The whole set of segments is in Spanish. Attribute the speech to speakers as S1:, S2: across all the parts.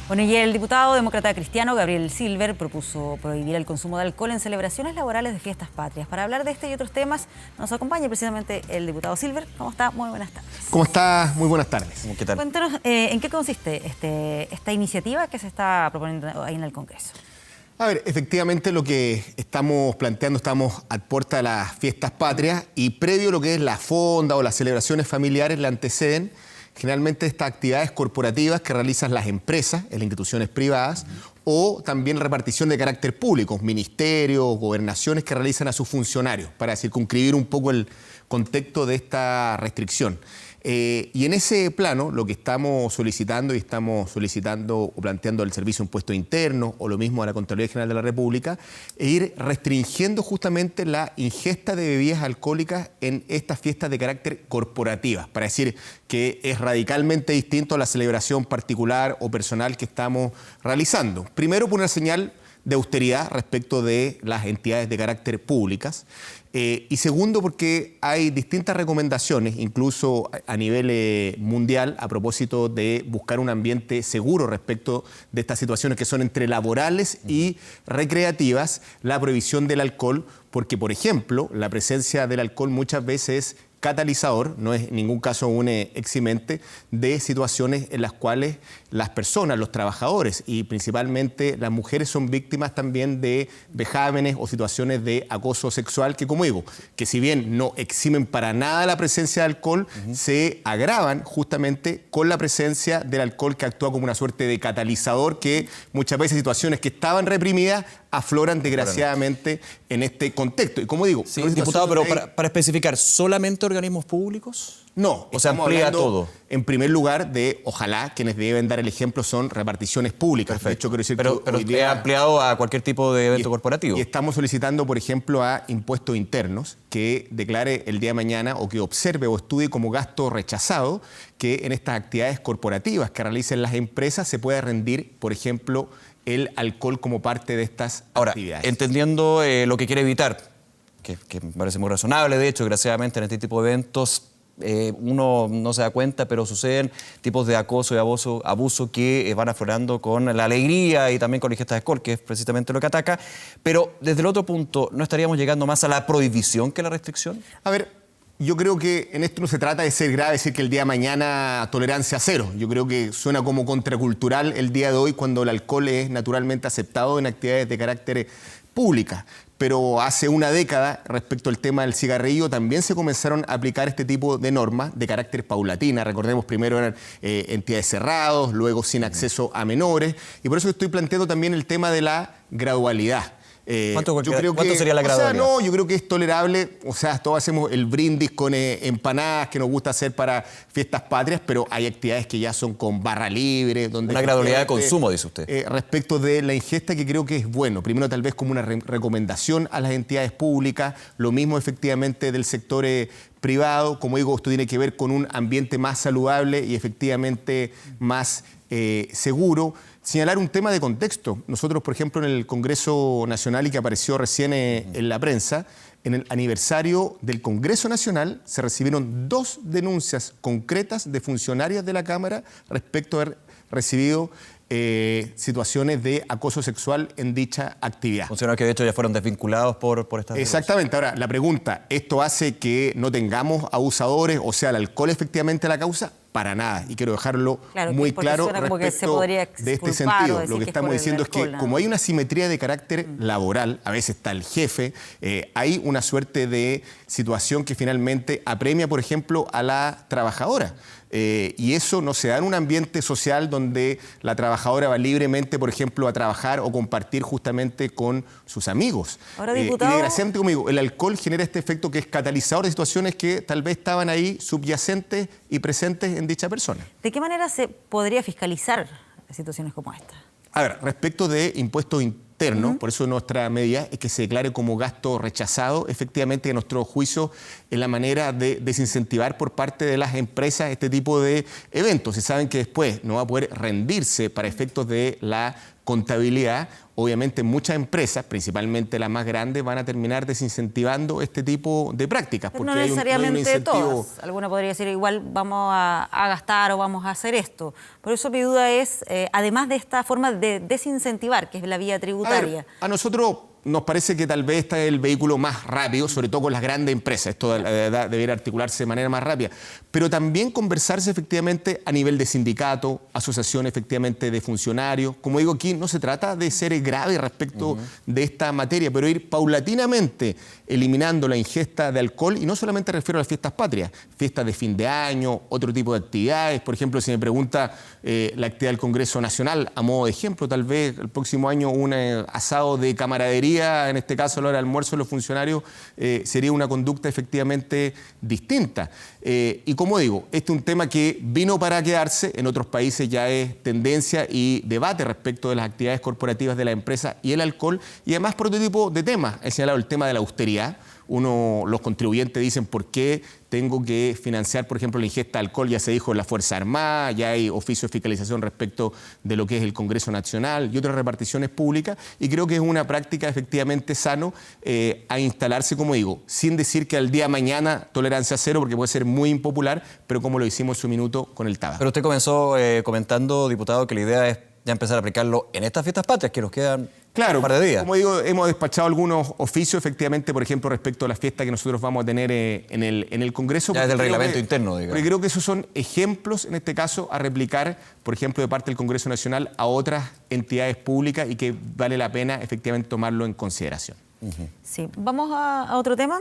S1: Bueno, y el diputado demócrata cristiano Gabriel Silver propuso prohibir el consumo de alcohol en celebraciones laborales de fiestas patrias. Para hablar de este y otros temas nos acompaña precisamente el diputado Silver. ¿Cómo está? Muy buenas tardes.
S2: ¿Cómo está? Muy buenas tardes.
S1: ¿Qué tal? Cuéntanos, ¿en qué consiste esta iniciativa que se está proponiendo ahí en el Congreso?
S2: A ver, efectivamente lo que estamos planteando, estamos a puerta de las fiestas patrias y previo a lo que es la fonda o las celebraciones familiares le anteceden generalmente estas actividades corporativas que realizan las empresas en las instituciones privadas o también repartición de carácter público, ministerios, gobernaciones que realizan a sus funcionarios para circunscribir un poco el contexto de esta restricción. Y en ese plano lo que estamos solicitando o planteando al Servicio de Impuestos Internos o lo mismo a la Contraloría General de la República es ir restringiendo justamente la ingesta de bebidas alcohólicas en estas fiestas de carácter corporativas, para decir que es radicalmente distinto a la celebración particular o personal que estamos realizando. Primero, por una señal de austeridad respecto de las entidades de carácter públicas. Y segundo, porque hay distintas recomendaciones, incluso a nivel mundial, a propósito de buscar un ambiente seguro respecto de estas situaciones que son entre laborales y recreativas, la prohibición del alcohol, porque, por ejemplo, la presencia del alcohol muchas veces es catalizador, no es en ningún caso un eximente de situaciones en las cuales las personas, los trabajadores y principalmente las mujeres son víctimas también de vejámenes o situaciones de acoso sexual que, como digo, que si bien no eximen para nada la presencia de alcohol, se agravan justamente con la presencia del alcohol que actúa como una suerte de catalizador que muchas veces situaciones que estaban reprimidas afloran desgraciadamente en este contexto. Y como digo...
S3: Sí, diputado, pero para especificar, ¿solamente organismos públicos?
S2: No,
S3: o sea, amplía todo.
S2: En primer lugar, ojalá quienes deben dar el ejemplo son reparticiones públicas.
S3: Perfecto.
S2: De hecho, quiero decir
S3: pero
S2: hoy día,
S3: es ampliado a cualquier tipo de evento corporativo.
S2: Y estamos solicitando, por ejemplo, a impuestos internos que declare el día de mañana o que observe o estudie como gasto rechazado que en estas actividades corporativas que realicen las empresas se pueda rendir, por ejemplo, el alcohol como parte de estas actividades.
S3: Ahora, entendiendo lo que quiere evitar, que me parece muy razonable, de hecho, desgraciadamente en este tipo de eventos uno no se da cuenta, pero suceden tipos de acoso y abuso que van aflorando con la alegría y también con la ingesta de alcohol, que es precisamente lo que ataca. Pero desde el otro punto, ¿no estaríamos llegando más a la prohibición que a la restricción?
S2: A ver, yo creo que en esto no se trata de ser grave, decir que el día de mañana tolerancia cero. Yo creo que suena como contracultural el día de hoy cuando el alcohol es naturalmente aceptado en actividades de carácter pública. Pero hace una década, respecto al tema del cigarrillo, también se comenzaron a aplicar este tipo de normas de carácter paulatina. Recordemos, primero eran entidades cerradas, luego sin acceso a menores. Y por eso estoy planteando también el tema de la gradualidad.
S3: ¿Cuánto sería la gradualidad?
S2: O sea, no, yo creo que es tolerable. O sea, todos hacemos el brindis con empanadas que nos gusta hacer para fiestas patrias, pero hay actividades que ya son con barra libre. Donde
S3: una gradualidad de consumo, dice usted.
S2: Respecto de la ingesta, que creo que es bueno. Primero, tal vez como una recomendación a las entidades públicas, lo mismo efectivamente del sector privado. Como digo, esto tiene que ver con un ambiente más saludable y efectivamente más seguro. Señalar un tema de contexto. Nosotros, por ejemplo, en el Congreso Nacional y que apareció recién en la prensa, en el aniversario del Congreso Nacional se recibieron 2 denuncias concretas de funcionarias de la Cámara respecto a haber recibido situaciones de acoso sexual en dicha actividad.
S3: Funcionarios que de hecho ya fueron desvinculados por estas
S2: Exactamente. Ahora, la pregunta, ¿esto hace que no tengamos abusadores, o sea, el alcohol efectivamente la causa? Para nada, y quiero dejarlo muy claro respecto de este sentido. Lo que estamos diciendo es que como hay una simetría de carácter laboral, a veces está el jefe, hay una suerte de situación que finalmente apremia, por ejemplo, a la trabajadora. Y eso no se da en un ambiente social donde la trabajadora va libremente, por ejemplo, a trabajar o compartir justamente con sus amigos.
S1: Ahora, diputado...
S2: Y desgraciadamente, como digo, el alcohol genera este efecto que es catalizador de situaciones que tal vez estaban ahí subyacentes y presentes en dicha persona.
S1: ¿De qué manera se podría fiscalizar situaciones como esta?
S2: A ver, respecto de impuestos interno, por eso nuestra medida es que se declare como gasto rechazado, efectivamente, en nuestro juicio, es la manera de desincentivar por parte de las empresas este tipo de eventos. Se saben que después no va a poder rendirse para efectos de la contabilidad. Obviamente muchas empresas, principalmente las más grandes, van a terminar desincentivando este tipo de prácticas.
S1: Pero no necesariamente todas. Alguna podría decir, igual vamos a gastar o vamos a hacer esto. Por eso mi duda es, además de esta forma de desincentivar, que es la vía tributaria.
S2: A nosotros nos parece que tal vez este es el vehículo más rápido, sobre todo con las grandes empresas. Esto debería articularse de manera más rápida. Pero también conversarse efectivamente a nivel de sindicato, asociación efectivamente de funcionarios. Como digo aquí, no se trata de ser grave respecto de esta materia, pero ir paulatinamente eliminando la ingesta de alcohol, y no solamente refiero a las fiestas patrias, fiestas de fin de año, otro tipo de actividades. Por ejemplo, si me pregunta la actividad del Congreso Nacional, a modo de ejemplo, tal vez el próximo año un asado de camaradería, en este caso a la hora del almuerzo de los funcionarios, sería una conducta efectivamente distinta. Y como digo, este es un tema que vino para quedarse, en otros países ya es tendencia y debate respecto de las actividades corporativas de la empresa y el alcohol, y además por otro tipo de temas. He señalado el tema de la austeridad. Los contribuyentes dicen por qué tengo que financiar, por ejemplo, la ingesta de alcohol. Ya se dijo en la Fuerza Armada, ya hay oficio de fiscalización respecto de lo que es el Congreso Nacional y otras reparticiones públicas, y creo que es una práctica efectivamente sano a instalarse, como digo, sin decir que al día de mañana tolerancia cero, porque puede ser muy impopular, pero como lo hicimos en su minuto con el tabaco.
S3: Pero usted comenzó comentando, diputado, que la idea es ya empezar a aplicarlo en estas fiestas patrias, que nos quedan un par de días.
S2: Como digo, hemos despachado algunos oficios, efectivamente, por ejemplo, respecto a las fiestas que nosotros vamos a tener en el Congreso.
S3: Ya desde el reglamento interno, digamos.
S2: Porque creo que esos son ejemplos, en este caso, a replicar, por ejemplo, de parte del Congreso Nacional a otras entidades públicas, y que vale la pena, efectivamente, tomarlo en consideración.
S1: Sí, vamos a otro tema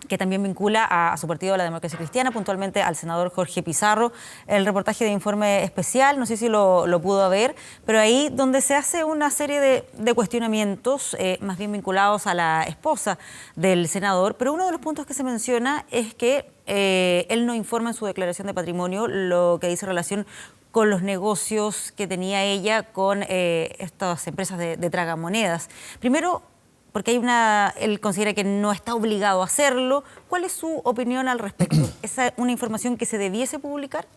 S1: que también vincula a su partido, la Democracia Cristiana, puntualmente al senador Jorge Pizarro. El reportaje de Informe Especial, no sé si lo pudo ver, pero ahí donde se hace una serie de cuestionamientos, más bien vinculados a la esposa del senador, pero uno de los puntos que se menciona es que él no informa en su declaración de patrimonio lo que dice relación con los negocios que tenía ella con estas empresas de tragamonedas. Primero, porque él considera que no está obligado a hacerlo. ¿Cuál es su opinión al respecto? ¿Es una información que se debiese publicar?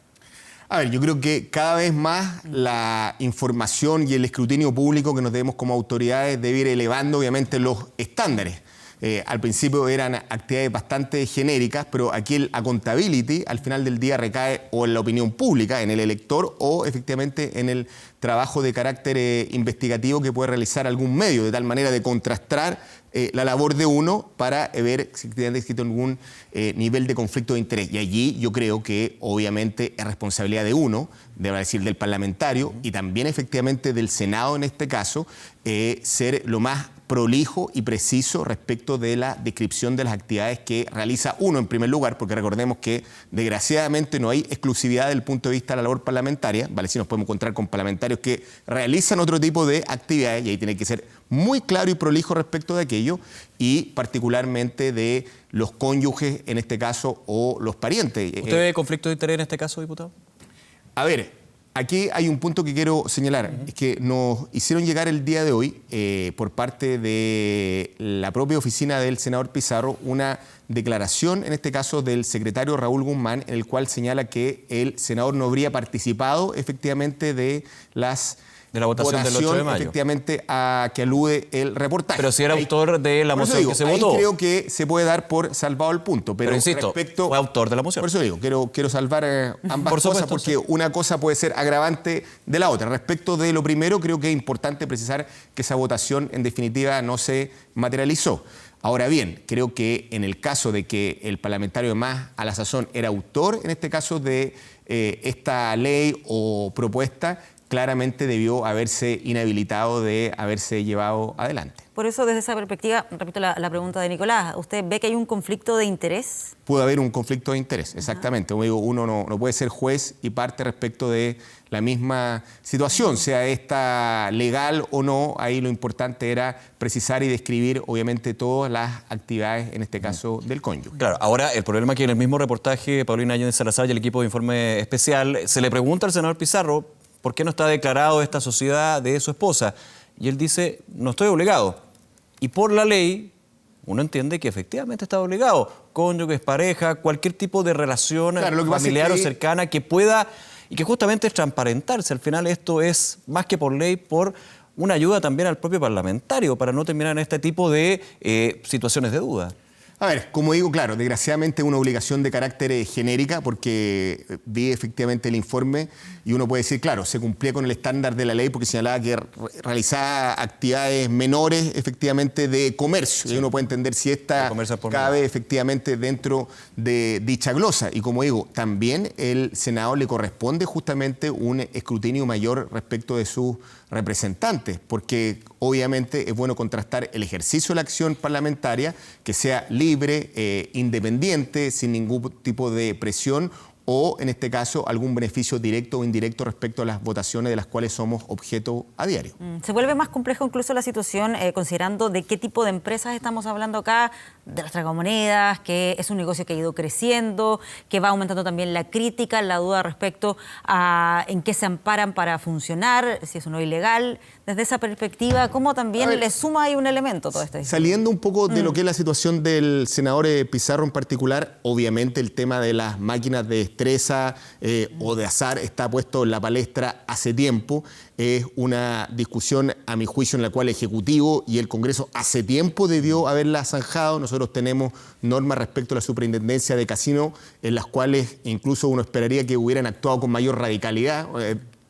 S2: A ver, yo creo que cada vez más la información y el escrutinio público que nos debemos como autoridades debe ir elevando, obviamente, los estándares. Al principio eran actividades bastante genéricas, pero aquí el accountability al final del día recae o en la opinión pública, en el elector, o efectivamente en el trabajo de carácter investigativo que puede realizar algún medio, de tal manera de contrastar la labor de uno para ver si existe algún nivel de conflicto de interés. Y allí yo creo que obviamente es responsabilidad de uno, debo decir del parlamentario, y también efectivamente del Senado en este caso, ser lo más prolijo y preciso respecto de la descripción de las actividades que realiza uno en primer lugar, porque recordemos que desgraciadamente no hay exclusividad desde el punto de vista de la labor parlamentaria, ¿vale? Si nos podemos encontrar con parlamentarios que realizan otro tipo de actividades, y ahí tiene que ser muy claro y prolijo respecto de aquello, y particularmente de los cónyuges en este caso o los parientes.
S3: ¿Usted ve conflicto de interés en este caso, diputado?
S2: A ver, aquí hay un punto que quiero señalar, es que nos hicieron llegar el día de hoy, por parte de la propia oficina del senador Pizarro, una declaración, en este caso del secretario Raúl Guzmán, en el cual señala que el senador no habría participado efectivamente de la votación del 8 de mayo. Efectivamente, a que alude el reportaje.
S3: Pero si era autor de la moción que se votó.
S2: Creo que se puede dar por salvado el punto. Pero
S3: insisto, fue autor de la moción.
S2: Por eso digo, quiero salvar ambas cosas, porque una cosa puede ser agravante de la otra. Respecto de lo primero, creo que es importante precisar que esa votación, en definitiva, no se materializó. Ahora bien, creo que en el caso de que el parlamentario más a la sazón era autor, en este caso, de esta ley o propuesta, claramente debió haberse inhabilitado de haberse llevado adelante.
S1: Por eso, desde esa perspectiva, repito la pregunta de Nicolás, ¿usted ve que hay un conflicto de interés?
S2: Puede haber un conflicto de interés, exactamente. Como digo, uno no puede ser juez y parte respecto de la misma situación, sea esta legal o no. Ahí lo importante era precisar y describir, obviamente, todas las actividades, en este caso, del cónyuge.
S3: Claro, ahora el problema es que en el mismo reportaje, Paulina Allende Salazar y el equipo de Informe Especial, se le pregunta al senador Pizarro ¿por qué no está declarado esta sociedad de su esposa? Y él dice, no estoy obligado. Y por la ley, uno entiende que efectivamente está obligado. Cónyuges, pareja, cualquier tipo de relación familiar o cercana que pueda y que justamente es transparentarse. Al final esto es, más que por ley, por una ayuda también al propio parlamentario para no terminar en este tipo de situaciones de duda.
S2: A ver, como digo, claro, desgraciadamente es una obligación de carácter genérica porque vi efectivamente el informe y uno puede decir, claro, se cumplía con el estándar de la ley porque señalaba que realizaba actividades menores efectivamente de comercio. Sí. Y uno puede entender si esta cabe efectivamente dentro de dicha glosa. Y como digo, también el Senado le corresponde justamente un escrutinio mayor respecto de sus representantes, porque obviamente es bueno contrastar el ejercicio de la acción parlamentaria, que sea libre, independiente, sin ningún tipo de presión o, en este caso, algún beneficio directo o indirecto respecto a las votaciones de las cuales somos objeto a diario.
S1: Se vuelve más complejo incluso la situación considerando de qué tipo de empresas estamos hablando acá, de las tragamonedas, que es un negocio que ha ido creciendo, que va aumentando también la crítica, la duda respecto a en qué se amparan para funcionar, si es o no ilegal. Desde esa perspectiva, ¿cómo también le suma ahí un elemento todo esto?
S2: Saliendo un poco de lo que es la situación del senador Pizarro en particular, obviamente el tema de las máquinas de destreza o de azar está puesto en la palestra hace tiempo. Es una discusión, a mi juicio, en la cual el Ejecutivo y el Congreso hace tiempo debió haberla zanjado. Nosotros tenemos normas respecto a la superintendencia de casino en las cuales incluso uno esperaría que hubieran actuado con mayor radicalidad.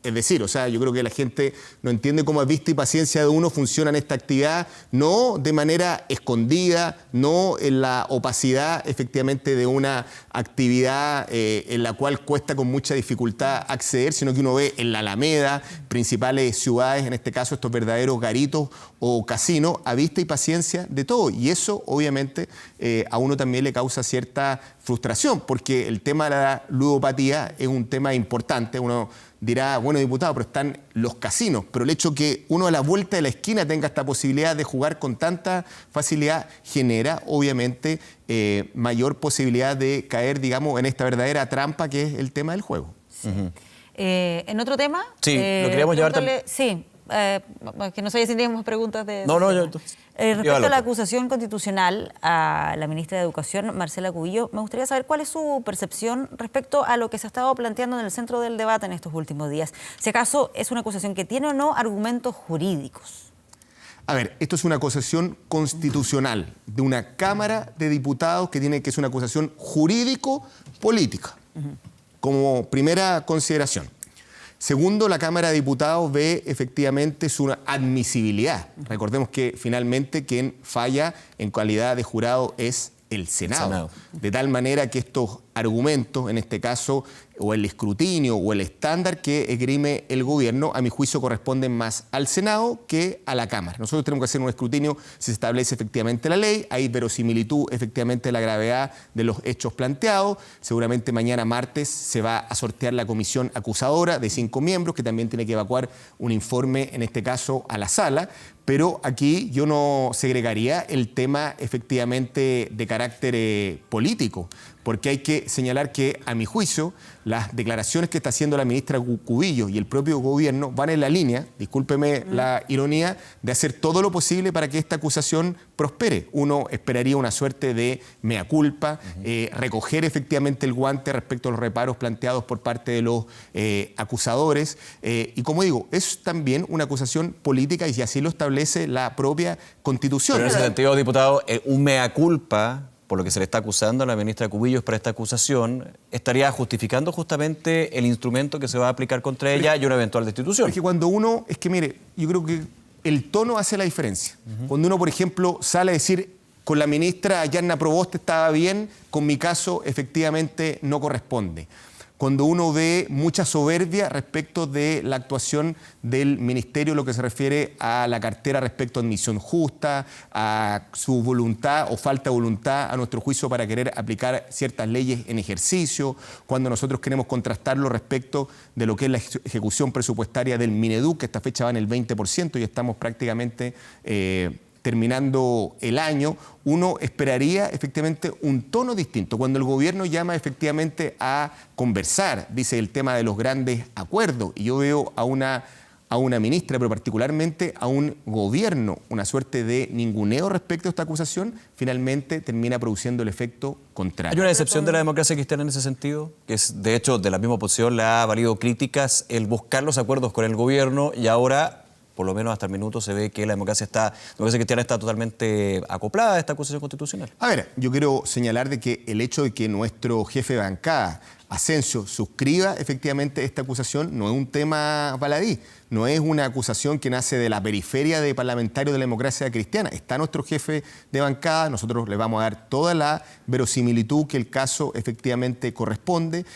S2: Es decir, o sea, yo creo que la gente no entiende cómo a vista y paciencia de uno funciona en esta actividad, no de manera escondida, no en la opacidad efectivamente de una actividad en la cual cuesta con mucha dificultad acceder, sino que uno ve en la Alameda, principales ciudades, en este caso estos verdaderos garitos o casinos, a vista y paciencia de todo. Y eso obviamente a uno también le causa cierta frustración, porque el tema de la ludopatía es un tema importante. Uno dirá, bueno, diputado, pero están los casinos, pero el hecho que uno a la vuelta de la esquina tenga esta posibilidad de jugar con tanta facilidad genera, obviamente, mayor posibilidad de caer, digamos, en esta verdadera trampa que es el tema del juego.
S1: Sí. ¿En otro tema?
S3: Sí, lo queríamos llevar también.
S1: Sí, que no sé si teníamos preguntas de...
S3: No, yo...
S1: respecto a la acusación constitucional a la ministra de Educación, Marcela Cubillos, me gustaría saber cuál es su percepción respecto a lo que se ha estado planteando en el centro del debate en estos últimos días. Si acaso es una acusación que tiene o no argumentos jurídicos.
S2: A ver, esto es una acusación constitucional de una Cámara de Diputados que es una acusación jurídico-política, como primera consideración. Segundo, la Cámara de Diputados ve efectivamente su admisibilidad. Recordemos que finalmente quien falla en calidad de jurado es el Senado. De tal manera que estos argumentos, en este caso, o el escrutinio o el estándar que esgrime el gobierno, a mi juicio corresponden más al Senado que a la Cámara. Nosotros tenemos que hacer un escrutinio si se establece efectivamente la ley, hay verosimilitud efectivamente de la gravedad de los hechos planteados. Seguramente mañana martes se va a sortear la comisión acusadora de 5 miembros, que también tiene que evacuar un informe, en este caso, a la sala. Pero aquí yo no segregaría el tema efectivamente de carácter político, porque hay que señalar que, a mi juicio, las declaraciones que está haciendo la ministra Cubillos y el propio gobierno van en la línea, discúlpeme la ironía, de hacer todo lo posible para que esta acusación prospere. Uno esperaría una suerte de mea culpa, recoger efectivamente el guante respecto a los reparos planteados por parte de los acusadores. Y como digo, es también una acusación política y así lo establece la propia Constitución.
S3: Pero en ese sentido, diputado, un mea culpa por lo que se le está acusando a la ministra Cubillos para esta acusación, estaría justificando justamente el instrumento que se va a aplicar contra ella y una eventual destitución.
S2: Es que cuando uno, mire, yo creo que el tono hace la diferencia. Cuando uno, por ejemplo, sale a decir, con la ministra Yarna Proboste estaba bien, con mi caso efectivamente no corresponde. Cuando uno ve mucha soberbia respecto de la actuación del ministerio, lo que se refiere a la cartera respecto a admisión justa, a su voluntad o falta de voluntad, a nuestro juicio, para querer aplicar ciertas leyes en ejercicio, cuando nosotros queremos contrastarlo respecto de lo que es la ejecución presupuestaria del Mineduc, que esta fecha va en el 20% y estamos prácticamente terminando el año, uno esperaría efectivamente un tono distinto. Cuando el gobierno llama efectivamente a conversar, dice el tema de los grandes acuerdos, y yo veo a a una ministra, pero particularmente a un gobierno, una suerte de ninguneo respecto a esta acusación, finalmente termina produciendo el efecto contrario.
S3: ¿Hay una decepción de la democracia cristiana en ese sentido? Que es, de hecho, de la misma oposición le ha valido críticas el buscar los acuerdos con el gobierno y ahora, por lo menos hasta el minuto, se ve que la democracia cristiana está totalmente acoplada a esta acusación constitucional.
S2: A ver, yo quiero señalar de que el hecho de que nuestro jefe de bancada, Asensio, suscriba efectivamente esta acusación no es un tema baladí, no es una acusación que nace de la periferia de parlamentarios de la democracia cristiana. Está nuestro jefe de bancada, nosotros le vamos a dar toda la verosimilitud que el caso efectivamente corresponde.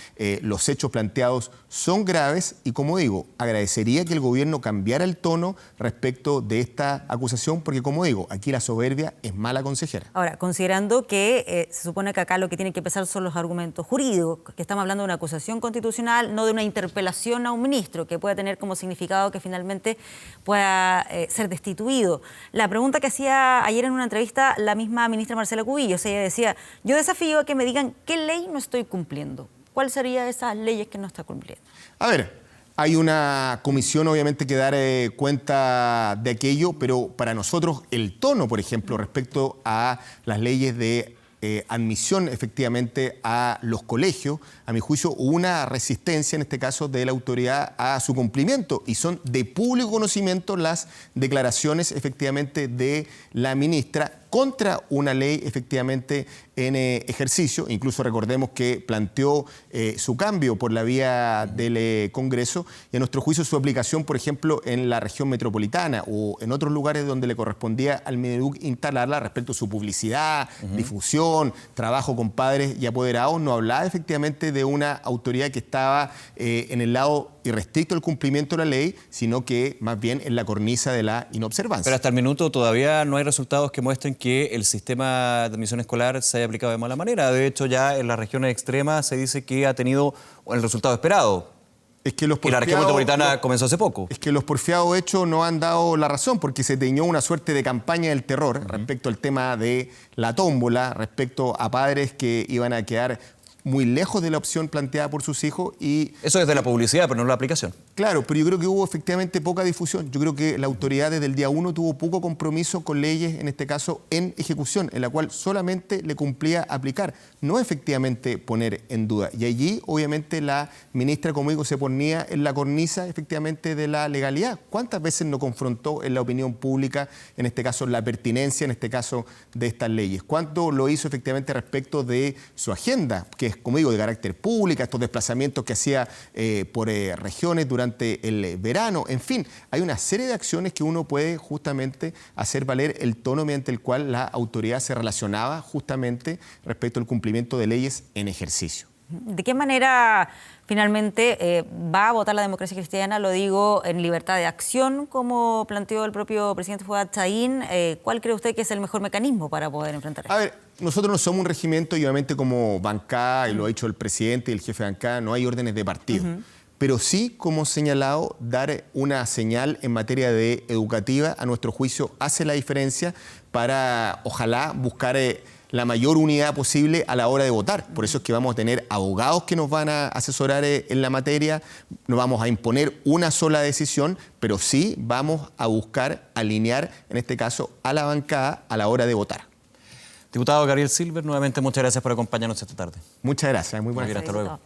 S2: Los hechos planteados son graves y, como digo, agradecería que el gobierno cambiara el tono respecto de esta acusación porque, como digo, aquí la soberbia es mala consejera.
S1: Ahora, considerando que se supone que acá lo que tienen que pesar son los argumentos jurídicos, que estamos hablando de una acusación constitucional, no de una interpelación a un ministro, que puede tener como significado que finalmente pueda ser destituido. La pregunta que hacía ayer en una entrevista la misma ministra Marcela Cubillos, ella decía, yo desafío a que me digan qué ley no estoy cumpliendo. ¿Cuál sería esas leyes que no está cumpliendo?
S2: A ver, hay una comisión obviamente que dar cuenta de aquello, pero para nosotros el tono, por ejemplo, respecto a las leyes de admisión efectivamente a los colegios, a mi juicio hubo una resistencia en este caso de la autoridad a su cumplimiento y son de público conocimiento las declaraciones efectivamente de la ministra contra una ley efectivamente en ejercicio. Incluso recordemos que planteó su cambio por la vía del Congreso y a nuestro juicio su aplicación, por ejemplo, en la región metropolitana o en otros lugares donde le correspondía al Mineduc instalarla respecto a su publicidad, difusión, trabajo con padres y apoderados, no hablaba efectivamente de una autoridad que estaba en el lado irrestricto del cumplimiento de la ley, sino que más bien en la cornisa de la inobservancia.
S3: Pero hasta el minuto todavía no hay resultados que muestren que el sistema de admisión escolar se haya aplicado de mala manera. De hecho, ya en las regiones extremas se dice que ha tenido el resultado esperado.
S2: Es que los
S3: y la región metropolitana comenzó hace poco.
S2: Es que los porfiados hechos no han dado la razón porque se teñó una suerte de campaña del terror respecto al tema de la tómbola, respecto a padres que iban a quedar muy lejos de la opción planteada por sus hijos. Y
S3: eso es de la publicidad, pero no la aplicación.
S2: Claro, pero yo creo que hubo efectivamente poca difusión. Yo creo que la autoridad desde el día 1 tuvo poco compromiso con leyes, en este caso en ejecución, en la cual solamente le cumplía aplicar, no efectivamente poner en duda. Y allí, obviamente, la ministra, como digo, se ponía en la cornisa efectivamente de la legalidad. ¿Cuántas veces no confrontó en la opinión pública, en este caso, la pertinencia, en este caso, de estas leyes? ¿Cuánto lo hizo efectivamente respecto de su agenda, que es, como digo, de carácter público, estos desplazamientos que hacía por regiones durante el verano? En fin, hay una serie de acciones que uno puede justamente hacer valer el tono mediante el cual la autoridad se relacionaba justamente respecto al cumplimiento de leyes en ejercicio.
S1: ¿De qué manera finalmente va a votar la democracia cristiana? Lo digo en libertad de acción, como planteó el propio presidente Fuad Chahín. ¿Cuál cree usted que es el mejor mecanismo para poder enfrentar esto?
S2: A ver, nosotros no somos un regimiento y obviamente como bancada, y lo ha dicho el presidente y el jefe de bancada, no hay órdenes de partido. Pero sí, como señalado, dar una señal en materia de educativa, a nuestro juicio, hace la diferencia para, ojalá, buscar la mayor unidad posible a la hora de votar. Por eso es que vamos a tener abogados que nos van a asesorar en la materia, no vamos a imponer una sola decisión, pero sí vamos a buscar alinear, en este caso, a la bancada a la hora de votar.
S3: Diputado Gabriel Silver, nuevamente muchas gracias por acompañarnos esta tarde.
S2: Muchas gracias, muy buenas tardes.
S3: Hasta luego.